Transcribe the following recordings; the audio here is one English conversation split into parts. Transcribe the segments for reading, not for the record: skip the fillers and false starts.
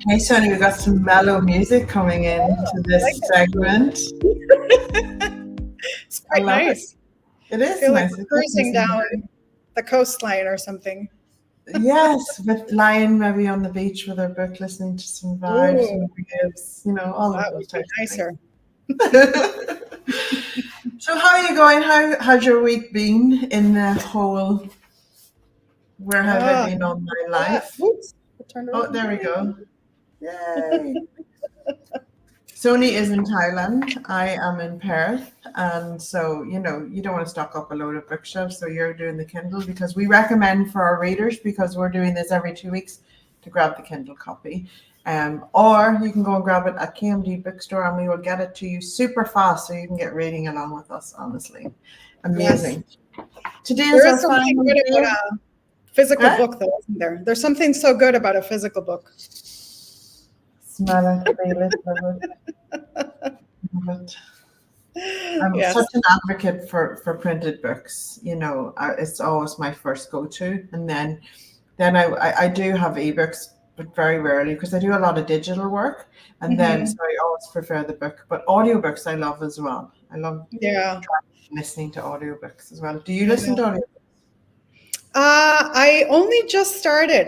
Hey, Sonee, we got some mellow music coming in to I like this segment. It's I quite love it. nice. It I is feel like nice. we're It's cruising nice. down the coastline or something. Yes, with lying maybe on the beach with our book, listening to some vibes, Ooh, some waves, all of that those would be types of nicer. things. So, how are you going? How's your week been in the whole where have I Ah, been all my yeah. life? Whoops, it turned Oh, around. there we Yay. go. Yay. Sonee is in Thailand. I am in Perth. And so, you don't want to stock up a load of bookshelves. So you're doing the Kindle because we recommend for our readers, because we're doing this every 2 weeks, to grab the Kindle copy. Or you can go and grab it at KMD Bookstore and we will get it to you super fast so you can get reading along with us, honestly. Yes, Amazing. Today is there is our something final good day. about a physical Huh? book, though, isn't there? There's something so good about a physical book. Smell it, feel it, love it. Love it. I'm such Yes. an advocate for printed books. It's always my first go-to, and then I do have ebooks, but very rarely because I do a lot of digital work, and then so Hmm. I always prefer the book. But audiobooks I love as well. I love Yeah. listening to audiobooks as well. Do you listen to audio? I only just started,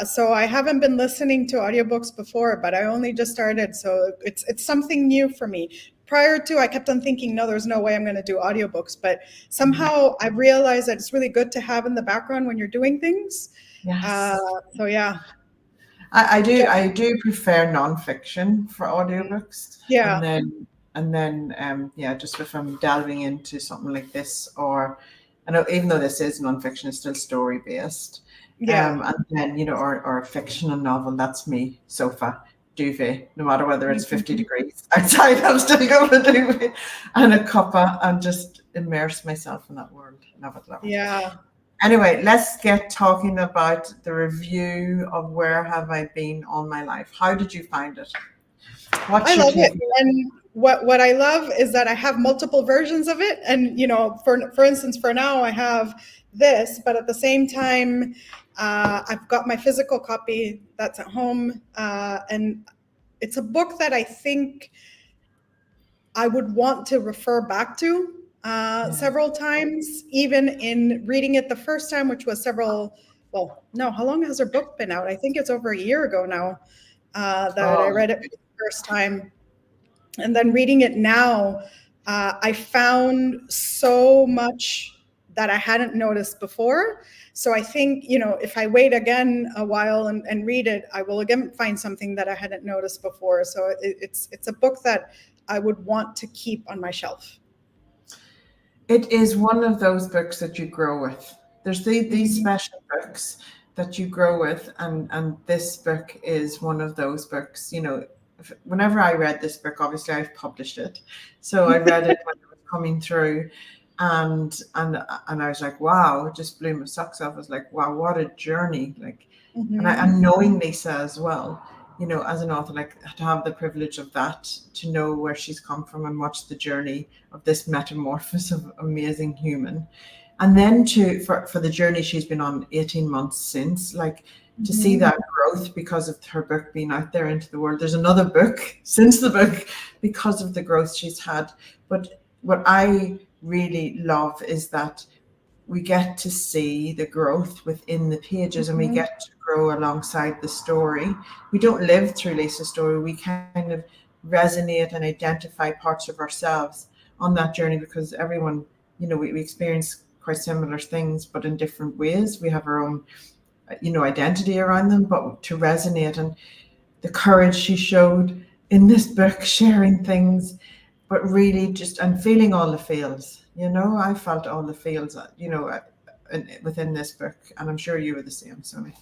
so I haven't been listening to audiobooks before, but I only just started, so it's something new for me. Prior to, I kept on thinking, no, there's no way I'm going to do audiobooks, but somehow I realized that it's really good to have in the background when you're doing things. Uh, Yes. so yeah, I do prefer nonfiction for audiobooks, and yeah, then yeah, just if I'm delving into something like this, or I know even though this is nonfiction, it's still story based. yeah. And then or a fictional novel, that's me, sofa, duvet, no matter whether it's 50 Mhm. degrees outside, I'm still going to duvet and a cuppa and just immerse myself in that world. Love it, love it. Yeah, Anyway, let's get talking about the review of Where Have I Been All My Life. How did you find it? I What's your love it. takeaway? And what I love is that I have multiple versions of it. And for instance, for now I have this, but at the same time, I've got my physical copy that's at home, and it's a book that I think I would want to refer back to Yeah. several times, even in reading it the first time, which was several. Well, no, how long has her book been out? I think it's over a year ago now that I Oh, read it for the first time, and then reading it now, I found so much that I hadn't noticed before. So I think, if I wait again a while and read it, I will again find something that I hadn't noticed before. So it's a book that I would want to keep on my shelf. it is one of those books that you grow with. There's these Mhm. special books that you grow with, and this book is one of those books. Whenever I read this book, obviously I've published it, so I read it when it was coming through, and I was like, wow, it just blew my socks off. I was like, wow, what a journey! Like, and Mhm. knowing Lisa as well, as an author, like to have the privilege of that, to know where she's come from and watch the journey of this metamorphosis of amazing human, and then for the journey she's been on 18 months since, like to see Mhm. that growth because of her book being out there into the world. There's another book since the book because of the growth she's had. But what I really love is that we get to see the growth within the pages and we Mhm. get to grow alongside the story. We don't live through Lisa's story. We kind of resonate and identify parts of ourselves on that journey because everyone, we experience quite similar things, but in different ways. We have our own, identity around them, but to resonate, and the courage she showed in this book, sharing things, but really just and feeling all the feels. I felt all the feels. Within this book, and I'm sure you were the same, Sonny.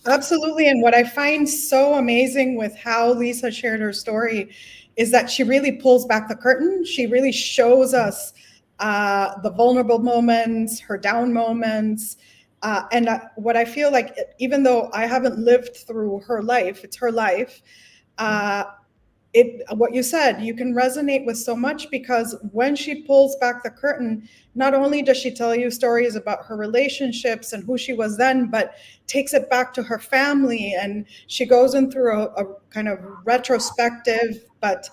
Absolutely. And what I find so amazing with how Lisa shared her story is that she really pulls back the curtain. She really shows us the vulnerable moments, her down moments. And what I feel like, even though I haven't lived through her life, it's her life. Uh, it, what you said, you can resonate with so much, because when she pulls back the curtain, not only does she tell you stories about her relationships and who she was then, but takes it back to her family, and she goes in through a kind of retrospective but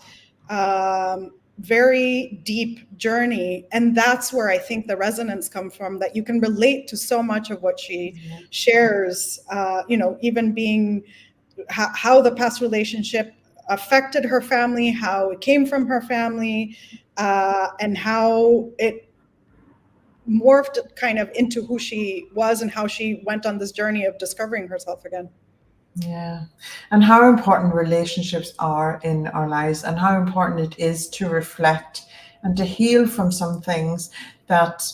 very deep journey. And that's where I think the resonance comes from, that you can relate to so much of what she shares, even being how the past relationship affected her family, how it came from her family, and how it morphed kind of into who she was, and how she went on this journey of discovering herself again. Yeah. And how important relationships are in our lives, and how important it is to reflect and to heal from some things that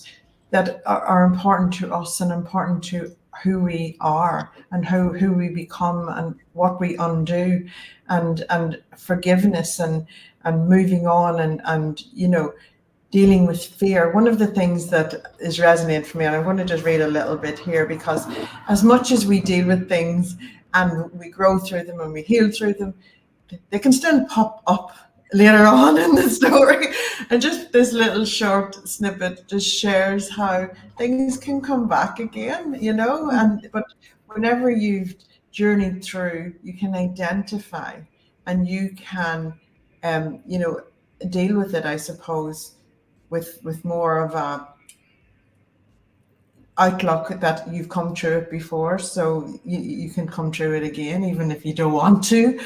are important to us and important to who we are and who we become and what we undo, and forgiveness and moving on, and dealing with fear. One of the things that is resonant for me, and I'm going to just read a little bit here, because as much as we deal with things and we grow through them and we heal through them, they can still pop up later on in the story. And just this little short snippet just shares how things can come back again, but whenever you've journeyed through, you can identify, and you can, deal with it, I suppose, with more of a outlook that you've come through it before, so you can come through it again, even if you don't want to,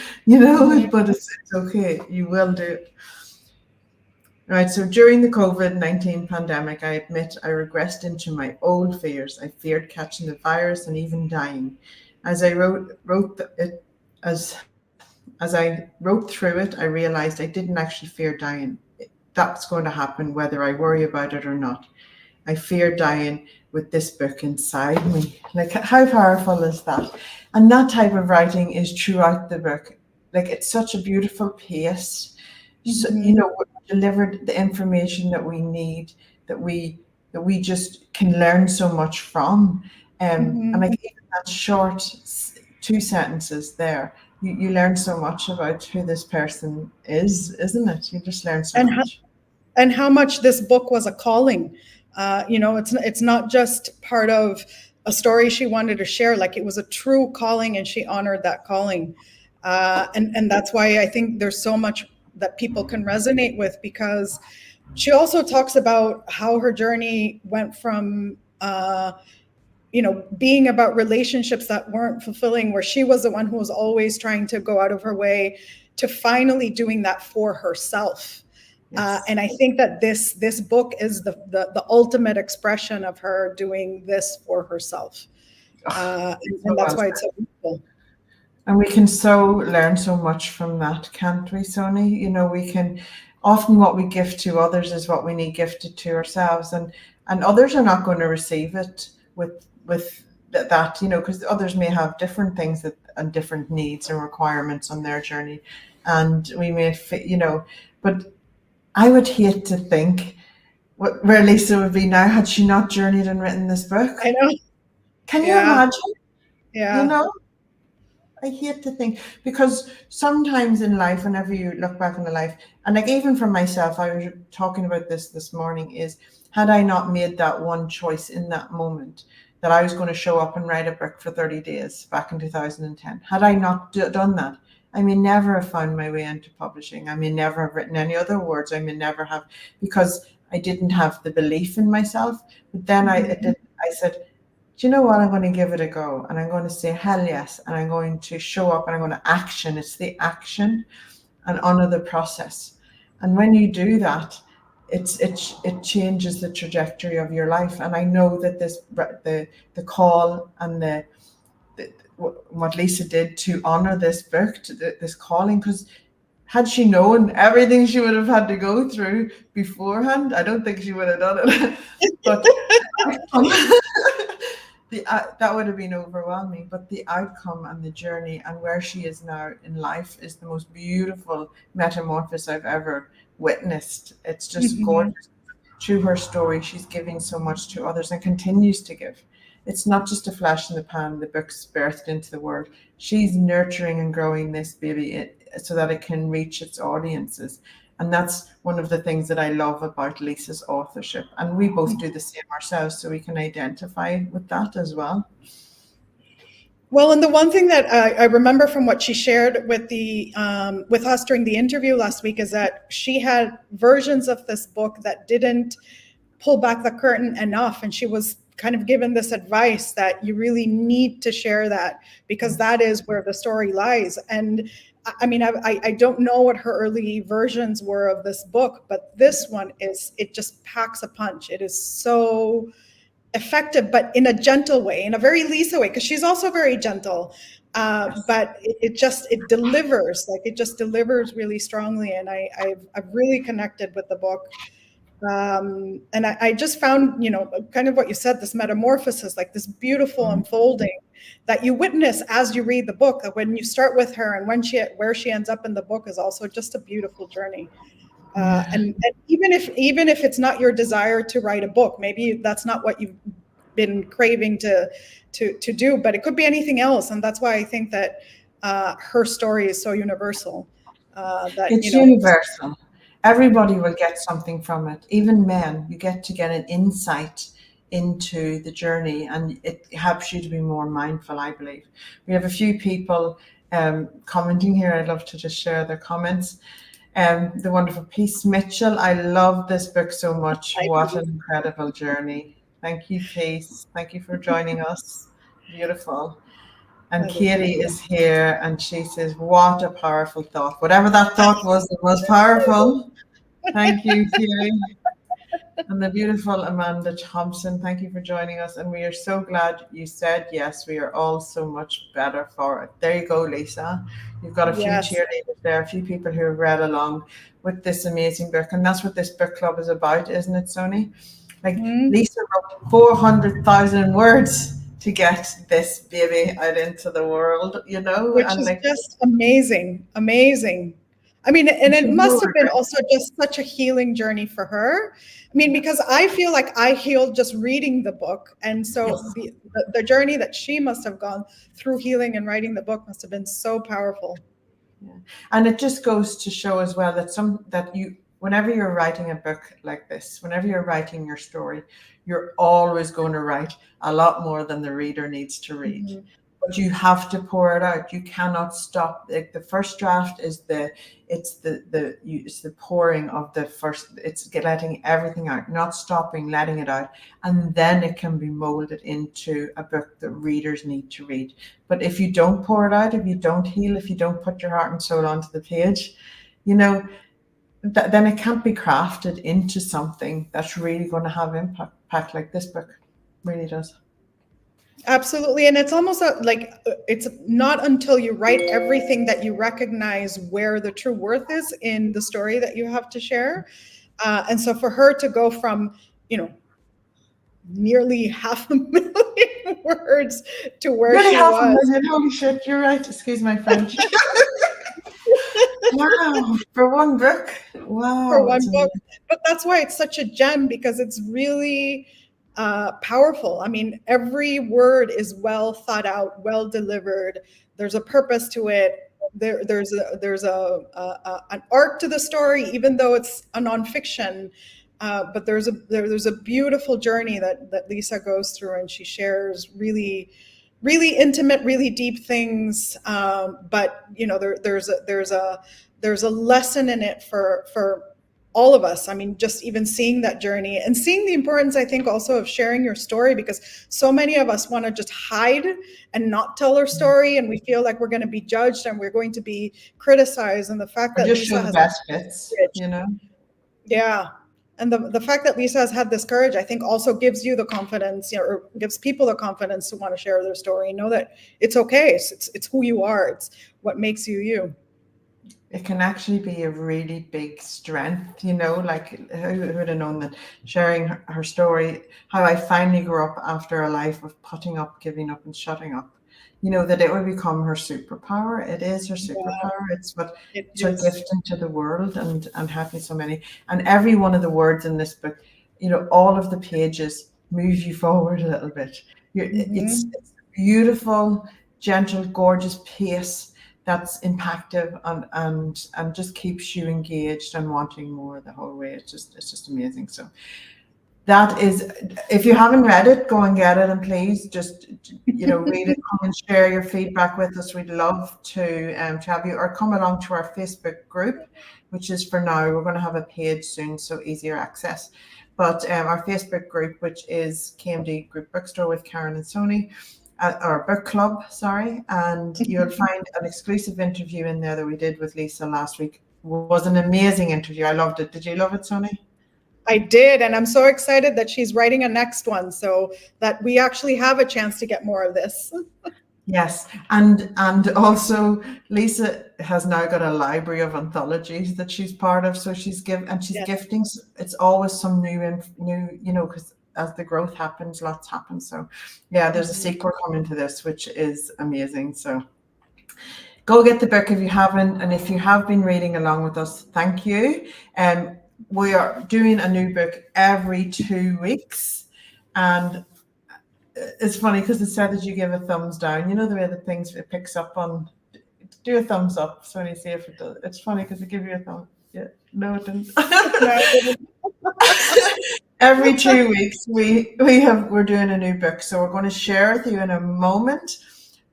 but it's okay, you will do it. Right, so during the COVID-19 pandemic, I admit I regressed into my old fears. I feared catching the virus and even dying. As I wrote it, as I wrote through it, I realized I didn't actually fear dying. That's going to happen whether I worry about it or not. I fear dying with this book inside me. Like, how powerful is that? And that type of writing is throughout the book. Like, it's such a beautiful pace. So, we're delivered the information that we need, that we just can learn so much from. And like, even that short 2 sentences there, you learn so much about who this person is, isn't it? You just learn so and much. and how much this book was a calling. It's not just part of a story she wanted to share. Like, it was a true calling, and she honored that calling. And that's why I think there's so much that people can resonate with, because she also talks about how her journey went from being about relationships that weren't fulfilling, where she was the one who was always trying to go out of her way, to finally doing that for herself. Yes. And I think that this book is the ultimate expression of her doing this for herself. And that's why it's so beautiful. And we can so learn so much from that, can't we, Sonee? We can often, what we gift to others is what we need gifted to ourselves, and others are not going to receive it with that, because others may have different things and different needs and requirements on their journey, and we may fit, but I would hate to think where Lisa would be now had she not journeyed and written this book. I know. Can you Yeah. imagine? You Yeah. know? I hate to think, because sometimes in life, whenever you look back on the life, and like even for myself, I was talking about this morning, is had I not made that one choice in that moment that I was going to show up and write a book for 30 days back in 2010, had I not done that, I may never have found my way into publishing. I may never have written any other words. I may never have, because I didn't have the belief in myself. But then I said, do you know what? I'm going to give it a go, and I'm going to say hell yes, and I'm going to show up, and I'm going to action. It's the action, and honor the process. And when you do that, it changes the trajectory of your life. And I know that the call and what Lisa did to honor this book, this calling, because had she known everything she would have had to go through beforehand, I don't think she would have done it. But that would have been overwhelming. But the outcome and the journey and where she is now in life is the most beautiful metamorphosis I've ever witnessed. It's just gorgeous. Through her story, she's giving so much to others and continues to give. It's not just a flash in the pan, the book's birthed into the world. She's nurturing and growing this baby so that it can reach its audiences. And that's one of the things that I love about Lisa's authorship. And we both do the same ourselves, so we can identify with that as well. Well, and the one thing that I remember from what she shared with us during the interview last week is that she had versions of this book that didn't pull back the curtain enough, and she was kind of given this advice that you really need to share that, because that is where the story lies. And I mean, I don't know what her early versions were of this book, but this one it just packs a punch. It is so effective, but in a gentle way, in a very Lisa way, because she's also very gentle. But it delivers, like it just delivers really strongly. And I've really connected with the book. And I just found, kind of what you said, this metamorphosis, like this beautiful unfolding that you witness as you read the book. That when you start with her and where she ends up in the book is also just a beautiful journey. And even if it's not your desire to write a book, maybe that's not what you've been craving to do, but it could be anything else. And that's why I think that her story is so universal. It's universal. Everybody will get something from it. Even men, you get to get an insight into the journey, and it helps you to be more mindful, I believe. We have a few people commenting here. I'd love to just share their comments. The wonderful Peace Mitchell, I love this book so much. What an incredible journey. Thank you, Peace. Thank you for joining us. Beautiful. And Katie is here, and she says, what a powerful thought. Whatever that thought was, it was powerful. Thank you, Katie. And the beautiful Amanda Thompson, thank you for joining us. And we are so glad you said yes. We are all so much better for it. There you go, Lisa. You've got a few cheerleaders there, a few people who have read along with this amazing book. And that's what this book club is about, isn't it, Sonee? Like Lisa wrote 400,000 words to get this baby out into the world, Which is just amazing. I mean, and it must have been also just such a healing journey for her. I mean, because I feel like I healed just reading the book. And so the journey that she must have gone through healing and writing the book must have been so powerful. Yeah. And it just goes to show as well that whenever you're writing a book like this, whenever you're writing your story, you're always going to write a lot more than the reader needs to read. Mm-hmm. But you have to pour it out. You cannot stop. Like the first draft is the pouring of the first. It's letting everything out, not stopping, letting it out, and then it can be molded into a book that readers need to read. But if you don't pour it out, if you don't heal, if you don't put your heart and soul onto the page, then it can't be crafted into something that's really going to have impact like this book really does. Absolutely. And it's almost like it's not until you write everything that you recognize where the true worth is in the story that you have to share. And so for her to go from, nearly 500,000 words to where really she was. Holy shit, you're right. Excuse my French. Wow, for one book. Wow. For one book. But that's why it's such a gem, because it's really powerful. I mean, every word is well thought out, well delivered. There's a purpose to it. There's an arc to the story, even though it's a nonfiction. But there's a beautiful journey that Lisa goes through, and she shares really, really intimate, really deep things. But there's a lesson in it for all of us. I mean, just even seeing that journey and seeing the importance, I think, also of sharing your story, because so many of us want to just hide and not tell our story, and we feel like we're going to be judged and we're going to be criticized. And the fact that Lisa has best bits, yeah. And the fact that Lisa has had this courage, I think, also gives you the confidence, or gives people the confidence to want to share their story and know that it's okay. It's who you are. It's what makes you you. It can actually be a really big strength, like who would have known that sharing her story, how I finally grew up after a life of putting up, giving up and shutting up, that it will become her superpower. It is her superpower. It's her gift into the world and helping so many. And every one of the words in this book, all of the pages move you forward a little bit. It's beautiful, gentle, gorgeous pace that's impactful and just keeps you engaged and wanting more the whole way. It's just amazing. So that is, if you haven't read it, go and get it, and please just read it, come and share your feedback with us. We'd love to have you, or come along to our Facebook group, which is for now. We're going to have a page soon, so easier access. But our Facebook group, which is KMD Group Bookstore with Karen and Sonee, or book club, sorry, and you'll find an exclusive interview in there that we did with Lisa last week. It was an amazing interview. I loved it. Did you love it, Sonee? I did, and I'm so excited that she's writing a next one, so that we actually have a chance to get more of this. Yes, and also Lisa has now got a library of anthologies that she's part of. So she's Yes. gifting. It's always some new, because as the growth happens, lots happen. So yeah, there's a sequel coming to this, which is amazing. So go get the book if you haven't, and if you have been reading along with us, thank you. We are doing a new book every 2 weeks, and it's funny because it said that you give a thumbs down. You know the way that things it picks up on. Do a thumbs up, so when you see if it does. It's funny because it gives you a thumb. Yeah, no, it didn't. Every 2 weeks we're doing a new book, so we're going to share with you in a moment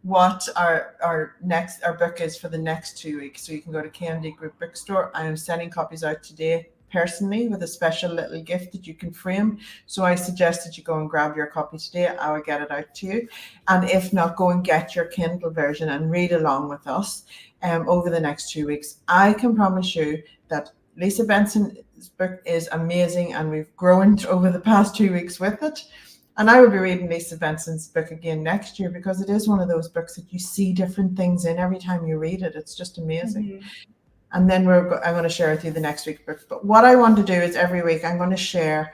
what our book is for the next 2 weeks. So you can go to KMD Group Bookstore. I am sending copies out today personally with a special little gift that you can frame. So I suggest that you go and grab your copy today. I will get it out to you. And if not, go and get your Kindle version and read along with us over the next 2 weeks. I can promise you that Lisa Benson's book is amazing, and we've grown over the past 2 weeks with it. And I will be reading Lisa Benson's book again next year, because it is one of those books that you see different things in every time you read it. It's just amazing. And then I'm going to share with you the next week's book. But what I want to do is every week I'm going to share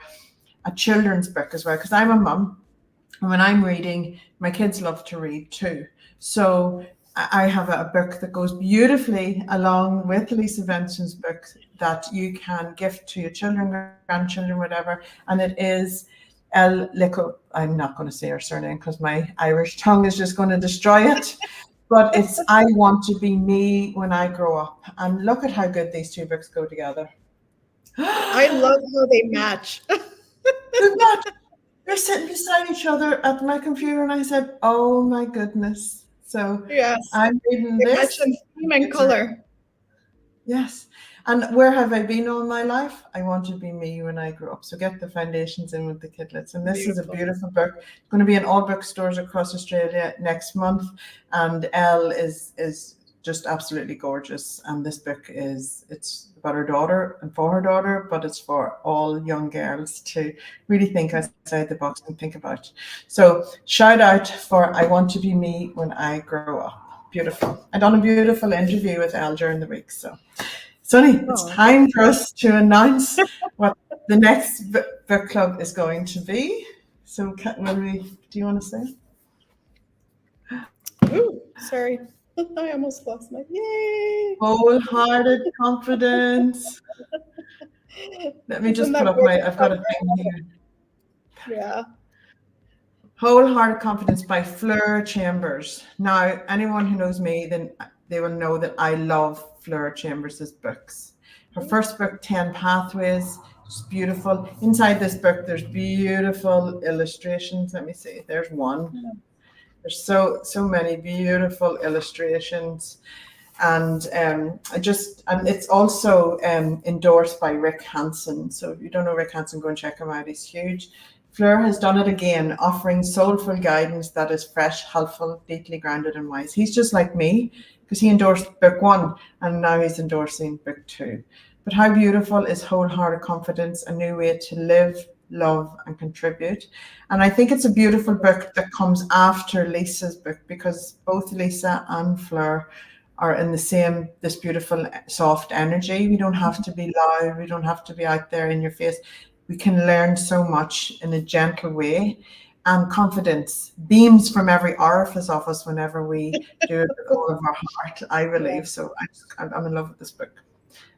a children's book as well, because I'm a mum. And when I'm reading, my kids love to read too. So I have a book that goes beautifully along with Lisa Benson's book that you can gift to your children, grandchildren, whatever. And it is El Lico. I'm not going to say her surname because my Irish tongue is just going to destroy it. But it's I Want to Be Me When I Grow Up. And look at how good these two books go together. I love how they match. They're sitting beside each other at my computer, and I said, oh my goodness. So yes, I'm reading they this. match in theme and color. Yes. And where have I been all my life? I Want to Be Me When I Grow Up. So get the foundations in with the kidlets. And this is a beautiful book. It's going to be in all bookstores across Australia next month. And Elle is just absolutely gorgeous. And this book it's about her daughter and for her daughter, but it's for all young girls to really think outside the box and think about. So shout out for I Want to Be Me When I Grow Up. Beautiful. I done a beautiful interview with Elle during the week. So Sonee, it's time for us to announce what the next book club is going to be. So do you want to say? Ooh, sorry. I almost lost my yay. Wholehearted confidence. Let me just pull up I've got a thing here. Yeah. Wholehearted Confidence by Fleur Chambers. Now, anyone who knows me, then they will know that I love Fleur Chambers' books. Her first book, 10 Pathways, is beautiful. Inside this book, there's beautiful illustrations. Let me see. There's one. There's so many beautiful illustrations. And it's also endorsed by Rick Hansen. So if you don't know Rick Hansen, go and check him out. He's huge. Fleur has done it again, offering soulful guidance that is fresh, helpful, deeply grounded and wise. He's just like me, because he endorsed book 1 and now he's endorsing book 2. But how beautiful is Wholehearted Confidence, a new way to live, love and contribute. And I think it's a beautiful book that comes after Lisa's book, because both Lisa and Fleur are in this beautiful soft energy. We don't have to be loud. We don't have to be out there in your face. We can learn so much in a gentle way, and confidence beams from every orifice of us whenever we do it with all of our heart, I believe. So I'm in love with this book.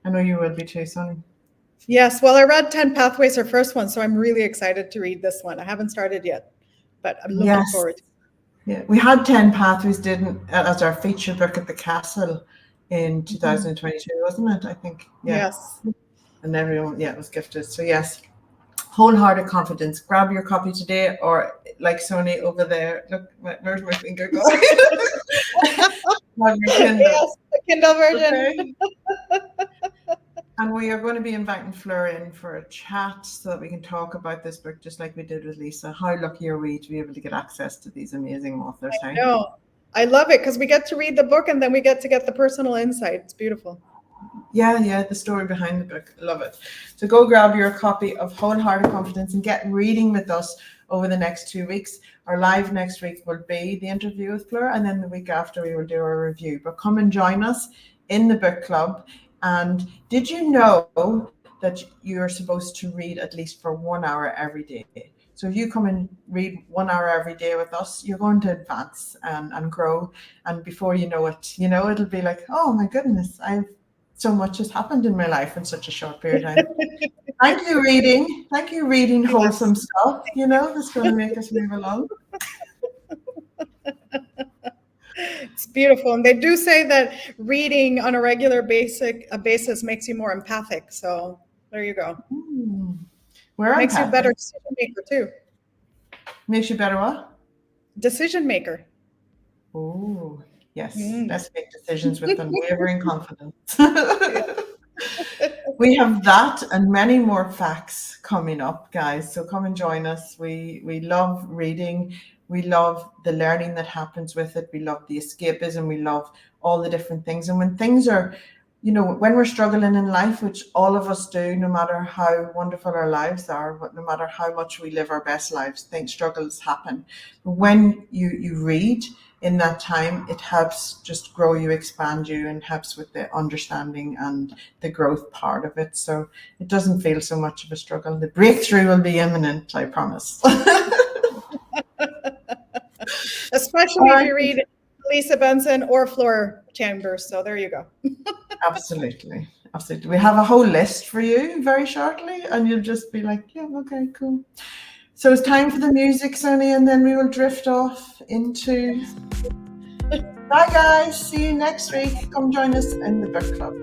I know you will be too, Sonee. Yes, well, I read 10 Pathways, her first one, so I'm really excited to read this one. I haven't started yet, but I'm looking forward to it. Yeah, we had 10 Pathways didn't as our feature book at the Castle in 2022, wasn't it? I think, yeah. Yes. And everyone, yeah, it was gifted. So yes, Wholehearted Confidence. Grab your copy today, or like Sonee over there. Look, where's my finger going? Grab your Kindle. Yes, the Kindle version. Okay. And we are going to be inviting Fleur in for a chat so that we can talk about this book, just like we did with Lisa. How lucky are we to be able to get access to these amazing authors? I know. I love it because we get to read the book and then we get to get the personal insight. It's beautiful. Yeah, the story behind the book. Love it. So go grab your copy of Wholehearted Confidence and get reading with us over the next 2 weeks. Our live next week will be the interview with Fleur, and then the week after we will do a review. But come and join us in the book club. And did you know that you're supposed to read at least for 1 hour every day? So if you come and read 1 hour every day with us, you're going to advance and grow. And before you know it, it'll be like, oh my goodness, so much has happened in my life in such a short period of time. Thank you, reading. Thank you, reading wholesome stuff. That's going to make us move along. It's beautiful. And they do say that reading on a regular basis makes you more empathic. So there you go. Makes you a better decision maker too. Makes you better what? Decision maker. Oh, yes. Let's make decisions with unwavering confidence. We have that and many more facts coming up, guys. So come and join us. We love reading. We love the learning that happens with it. We love the escapism. We love all the different things. And when things are, when we're struggling in life, which all of us do, no matter how wonderful our lives are, but no matter how much we live our best lives, struggles happen. When you read in that time, it helps just grow you, expand you, and helps with the understanding and the growth part of it. So it doesn't feel so much of a struggle. The breakthrough will be imminent, I promise. Especially if you read Lisa Benson or Fleur Chambers. So there you go. Absolutely. We have a whole list for you very shortly, and you'll just be like, yeah, okay, cool. So it's time for the music, Sonee, and then we will drift off into... Bye, guys. See you next week. Come join us in the book club.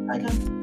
Bye, guys.